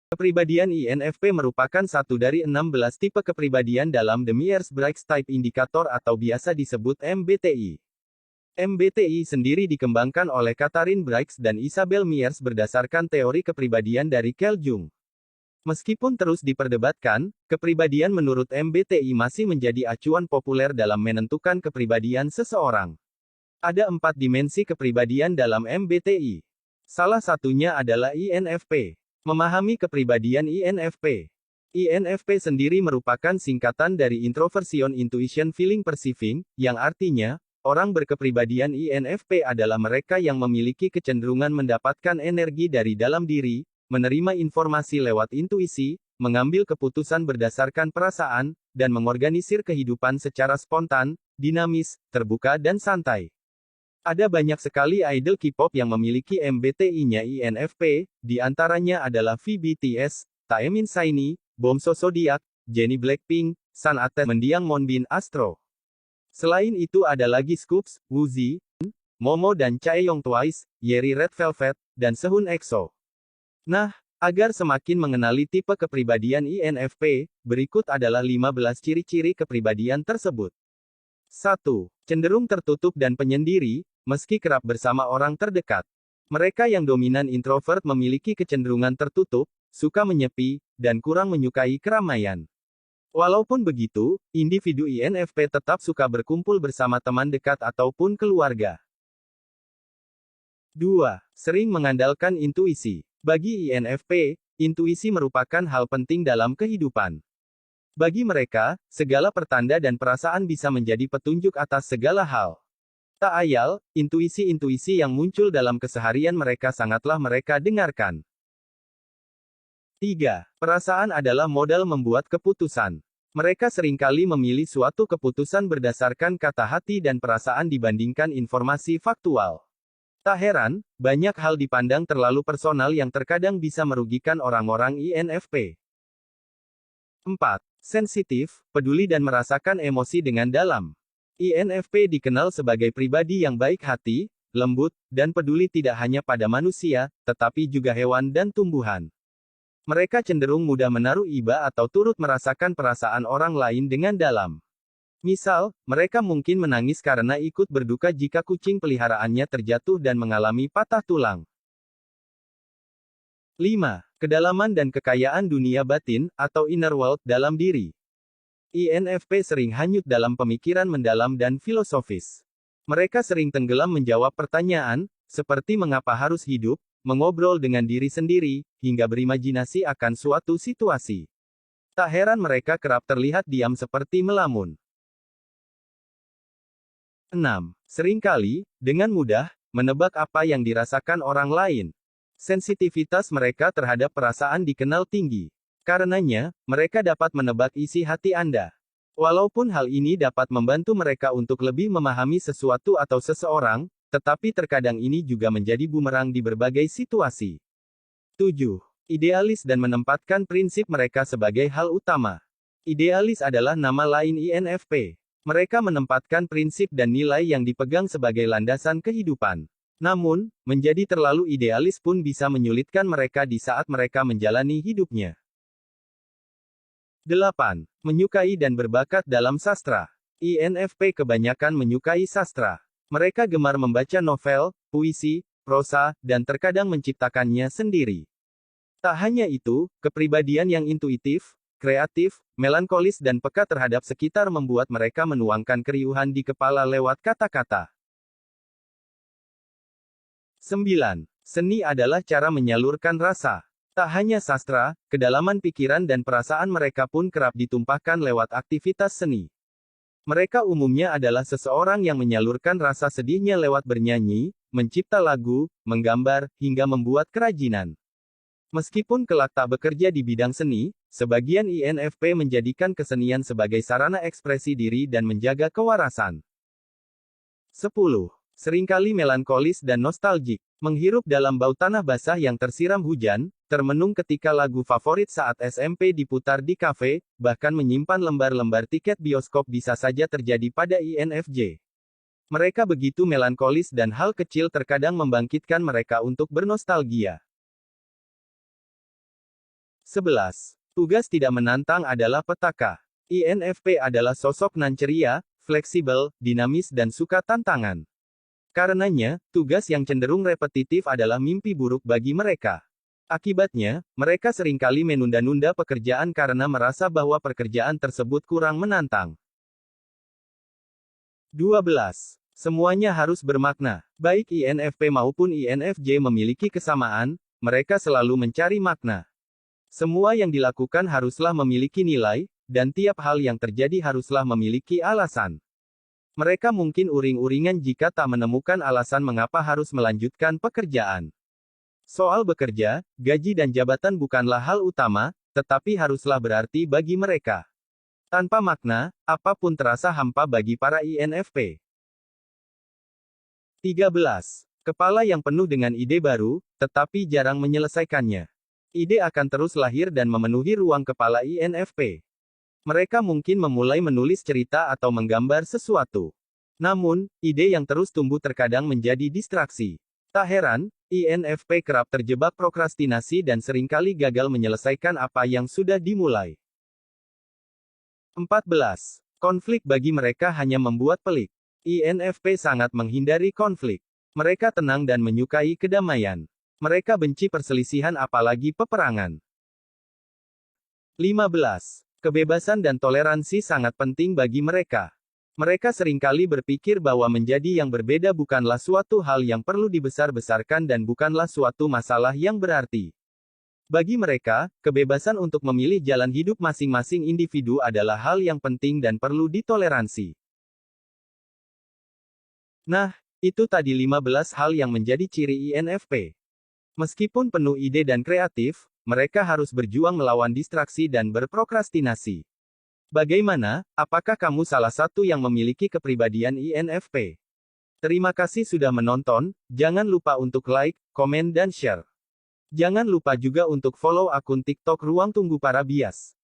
Kepribadian INFP merupakan satu dari 16 tipe kepribadian dalam The Myers-Briggs Type Indicator atau biasa disebut MBTI. MBTI sendiri dikembangkan oleh Katharine Briggs dan Isabel Myers berdasarkan teori kepribadian dari Carl Jung. Meskipun terus diperdebatkan, kepribadian menurut MBTI masih menjadi acuan populer dalam menentukan kepribadian seseorang. Ada 4 dimensi kepribadian dalam MBTI. Salah satunya adalah INFP. Memahami kepribadian INFP. INFP sendiri merupakan singkatan dari Introversion Intuition Feeling Perceiving, yang artinya, orang berkepribadian INFP adalah mereka yang memiliki kecenderungan mendapatkan energi dari dalam diri, menerima informasi lewat intuisi, mengambil keputusan berdasarkan perasaan, dan mengorganisir kehidupan secara spontan, dinamis, terbuka dan santai. Ada banyak sekali idol K-pop yang memiliki MBTI-nya INFP, di antaranya adalah V BTS, Taemin Shiny, Bomso Zodiac, Jennie Blackpink, Sun Ate mendiang Monbin Astro. Selain itu ada lagi Scoops, Woozi, Momo dan Chaeyoung Twice, Yeri Red Velvet, dan Sehun EXO. Nah, agar semakin mengenali tipe kepribadian INFP, berikut adalah 15 ciri-ciri kepribadian tersebut. 1. Cenderung tertutup dan penyendiri, meski kerap bersama orang terdekat. Mereka yang dominan introvert memiliki kecenderungan tertutup, suka menyepi, dan kurang menyukai keramaian. Walaupun begitu, individu INFP tetap suka berkumpul bersama teman dekat ataupun keluarga. 2. Sering mengandalkan intuisi. Bagi INFP, intuisi merupakan hal penting dalam kehidupan. Bagi mereka, segala pertanda dan perasaan bisa menjadi petunjuk atas segala hal. Tak ayal, intuisi-intuisi yang muncul dalam keseharian mereka sangatlah mereka dengarkan. 3. Perasaan adalah modal membuat keputusan. Mereka seringkali memilih suatu keputusan berdasarkan kata hati dan perasaan dibandingkan informasi faktual. Tak heran, banyak hal dipandang terlalu personal yang terkadang bisa merugikan orang-orang INFP. 4. Sensitif, peduli dan merasakan emosi dengan dalam. INFP dikenal sebagai pribadi yang baik hati, lembut, dan peduli tidak hanya pada manusia, tetapi juga hewan dan tumbuhan. Mereka cenderung mudah menaruh iba atau turut merasakan perasaan orang lain dengan dalam. Misal, mereka mungkin menangis karena ikut berduka jika kucing peliharaannya terjatuh dan mengalami patah tulang. 5. Kedalaman dan kekayaan dunia batin, atau inner world, dalam diri. INFP sering hanyut dalam pemikiran mendalam dan filosofis. Mereka sering tenggelam menjawab pertanyaan, seperti mengapa harus hidup, mengobrol dengan diri sendiri, hingga berimajinasi akan suatu situasi. Tak heran mereka kerap terlihat diam seperti melamun. 6. Seringkali, dengan mudah, menebak apa yang dirasakan orang lain. Sensitivitas mereka terhadap perasaan dikenal tinggi. Karenanya, mereka dapat menebak isi hati Anda. Walaupun hal ini dapat membantu mereka untuk lebih memahami sesuatu atau seseorang, tetapi terkadang ini juga menjadi bumerang di berbagai situasi. 7. Idealis dan menempatkan prinsip mereka sebagai hal utama. Idealis adalah nama lain INFP. Mereka menempatkan prinsip dan nilai yang dipegang sebagai landasan kehidupan. Namun, menjadi terlalu idealis pun bisa menyulitkan mereka di saat mereka menjalani hidupnya. 8. Menyukai dan berbakat dalam sastra. INFP kebanyakan menyukai sastra. Mereka gemar membaca novel, puisi, prosa, dan terkadang menciptakannya sendiri. Tak hanya itu, kepribadian yang intuitif, kreatif, melankolis dan peka terhadap sekitar membuat mereka menuangkan keriuhan di kepala lewat kata-kata. 9. Seni adalah cara menyalurkan rasa. Tak hanya sastra, kedalaman pikiran dan perasaan mereka pun kerap ditumpahkan lewat aktivitas seni. Mereka umumnya adalah seseorang yang menyalurkan rasa sedihnya lewat bernyanyi, mencipta lagu, menggambar, hingga membuat kerajinan. Meskipun kelak tak bekerja di bidang seni, sebagian INFP menjadikan kesenian sebagai sarana ekspresi diri dan menjaga kewarasan. 10. Seringkali melankolis dan nostalgik. Menghirup dalam bau tanah basah yang tersiram hujan, termenung ketika lagu favorit saat SMP diputar di kafe, bahkan menyimpan lembar-lembar tiket bioskop bisa saja terjadi pada INFJ. Mereka begitu melankolis dan hal kecil terkadang membangkitkan mereka untuk bernostalgia. 11. Tugas tidak menantang adalah petaka. INFP adalah sosok nan ceria, fleksibel, dinamis dan suka tantangan. Karenanya, tugas yang cenderung repetitif adalah mimpi buruk bagi mereka. Akibatnya, mereka seringkali menunda-nunda pekerjaan karena merasa bahwa pekerjaan tersebut kurang menantang. 12. Semuanya harus bermakna. Baik INFP maupun INFJ memiliki kesamaan, mereka selalu mencari makna. Semua yang dilakukan haruslah memiliki nilai, dan tiap hal yang terjadi haruslah memiliki alasan. Mereka mungkin uring-uringan jika tak menemukan alasan mengapa harus melanjutkan pekerjaan. Soal bekerja, gaji dan jabatan bukanlah hal utama, tetapi haruslah berarti bagi mereka. Tanpa makna, apapun terasa hampa bagi para INFP. 13. Kepala yang penuh dengan ide baru, tetapi jarang menyelesaikannya. Ide akan terus lahir dan memenuhi ruang kepala INFP. Mereka mungkin memulai menulis cerita atau menggambar sesuatu. Namun, ide yang terus tumbuh terkadang menjadi distraksi. Tak heran, INFP kerap terjebak prokrastinasi dan seringkali gagal menyelesaikan apa yang sudah dimulai. 14. Konflik bagi mereka hanya membuat pelik. INFP sangat menghindari konflik. Mereka tenang dan menyukai kedamaian. Mereka benci perselisihan apalagi peperangan. 15. Kebebasan dan toleransi sangat penting bagi mereka. Mereka seringkali berpikir bahwa menjadi yang berbeda bukanlah suatu hal yang perlu dibesar-besarkan dan bukanlah suatu masalah yang berarti. Bagi mereka, kebebasan untuk memilih jalan hidup masing-masing individu adalah hal yang penting dan perlu ditoleransi. Nah, itu tadi 15 hal yang menjadi ciri INFP. Meskipun penuh ide dan kreatif, mereka harus berjuang melawan distraksi dan berprokrastinasi. Bagaimana, apakah kamu salah satu yang memiliki kepribadian INFP? Terima kasih sudah menonton, jangan lupa untuk like, komen dan share. Jangan lupa juga untuk follow akun TikTok Ruang Tunggu Para Bias.